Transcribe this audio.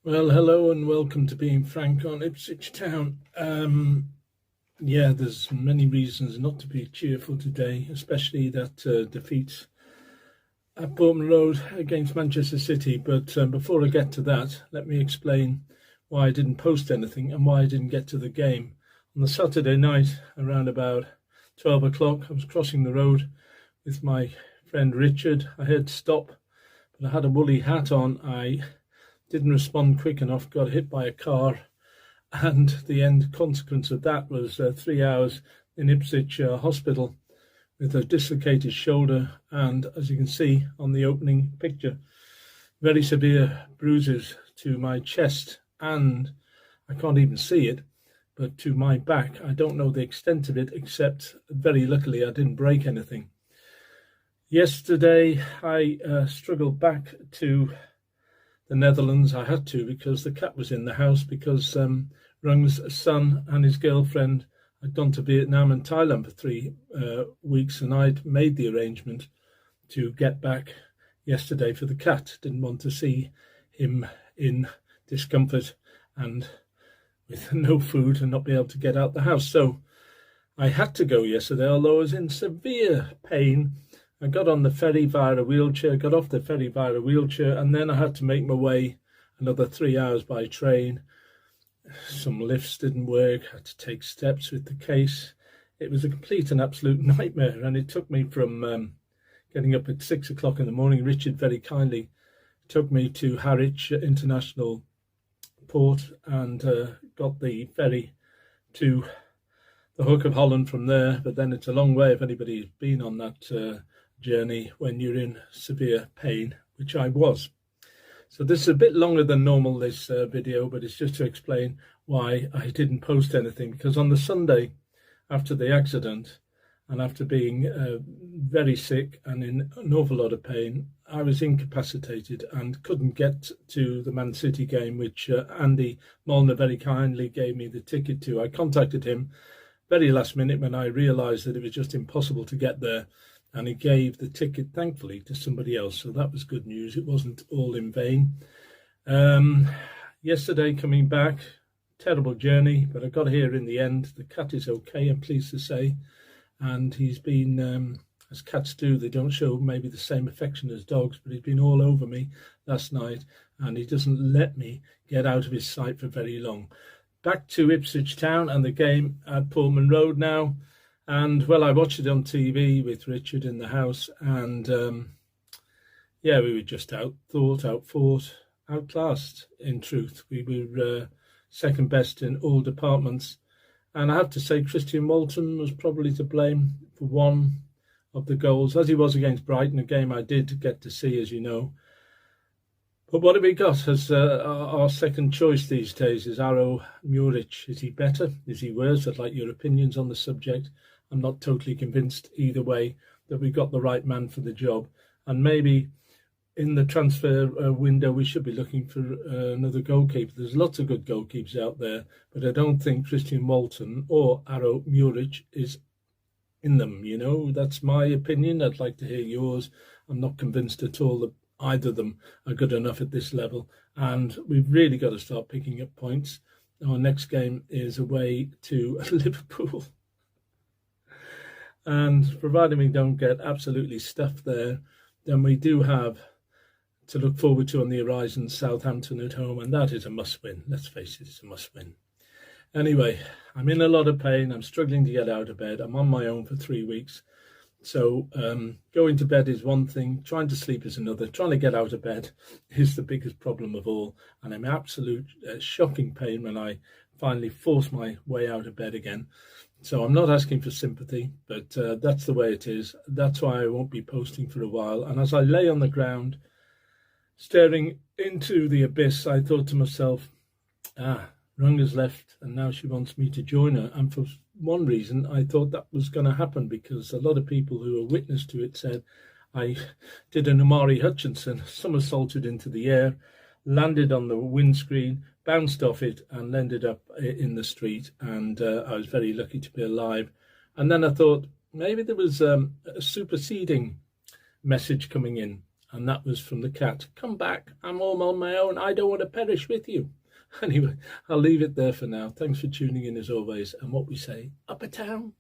Well, hello and welcome to Being Frank on Ipswich Town. There's many reasons not to be cheerful today, especially that defeat at Bournemouth Road against Manchester City. But before I get to that, let me explain why I didn't post anything and why I didn't get to the game. On the Saturday night, around about 12 o'clock, I was crossing the road with my friend Richard. I heard stop, but I had a woolly hat on. I didn't respond quick enough, got hit by a car, and the end consequence of that was 3 hours in Ipswich Hospital with a dislocated shoulder, and as you can see on the opening picture, very severe bruises to my chest, and I can't even see it, but to my back. I don't know the extent of it, except very luckily I didn't break anything. Yesterday I struggled back to the Netherlands. I had to because the cat was in the house, because Rung's son and his girlfriend had gone to Vietnam and Thailand for 3 weeks, and I'd made the arrangement to get back yesterday for the cat. Didn't want to see him in discomfort and with no food and not be able to get out the house. So I had to go yesterday, although I was in severe pain. I got on the ferry via a wheelchair, got off the ferry via a wheelchair, and then I had to make my way another 3 hours by train. Some lifts didn't work, I had to take steps with the case. It was a complete and absolute nightmare, and it took me from getting up at 6 o'clock in the morning. Richard very kindly took me to Harwich International Port and got the ferry to the Hook of Holland from there. But then it's a long way if anybody's been on that journey when you're in severe pain, which I was. So this is a bit longer than normal, this video, but it's just to explain why I didn't post anything. Because on the Sunday after the accident, and after being very sick and in an awful lot of pain, I was incapacitated and couldn't get to the Man City game, which Andy Molnar very kindly gave me the ticket to. I contacted him very last minute when I realised that it was just impossible to get there, and he gave the ticket, thankfully, to somebody else. So that was good news. It wasn't all in vain. Yesterday, coming back, terrible journey, but I got here in the end. The cat is okay, I'm pleased to say. And he's been, as cats do, they don't show maybe the same affection as dogs, but he's been all over me last night, and he doesn't let me get out of his sight for very long. Back to Ipswich Town and the game at Bournemouth Road now. And, well, I watched it on TV with Richard in the house, and, we were just outfought, outclassed, in truth. We were second best in all departments. And I have to say, Christian Walton was probably to blame for one of the goals, as he was against Brighton, a game I did get to see, as you know. But what have we got as our second choice these days is Aro Muric. Is he better? Is he worse? I'd like your opinions on the subject. I'm not totally convinced either way that we got the right man for the job. And maybe in the transfer window, we should be looking for another goalkeeper. There's lots of good goalkeepers out there, but I don't think Christian Walton or Aro Muric is in them. You know, that's my opinion. I'd like to hear yours. I'm not convinced at all that either of them are good enough at this level, and we've really got to start picking up points. Our next game is away to Liverpool, and provided we don't get absolutely stuffed there, then we do have to look forward to on the horizon Southampton at home, and that is a must-win. Let's face it, it's a must-win. Anyway, I'm in a lot of pain. I'm struggling to get out of bed. I'm on my own for 3 weeks. So going to bed is one thing, trying to sleep is another. Trying to get out of bed is the biggest problem of all. And I'm in absolute shocking pain when I finally force my way out of bed again. So I'm not asking for sympathy, but that's the way it is. That's why I won't be posting for a while. And as I lay on the ground, staring into the abyss, I thought to myself, Rung has left and now she wants me to join her. And for one reason, I thought that was going to happen, because a lot of people who were witness to it said I did an Amari Hutchinson, somersaulted into the air, landed on the windscreen, bounced off it and ended up in the street. And I was very lucky to be alive. And then I thought maybe there was a superseding message coming in. And that was from the cat. Come back, I'm all on my own, I don't want to perish with you. Anyway, I'll leave it there for now. Thanks for tuning in as always. And what we say, up a town.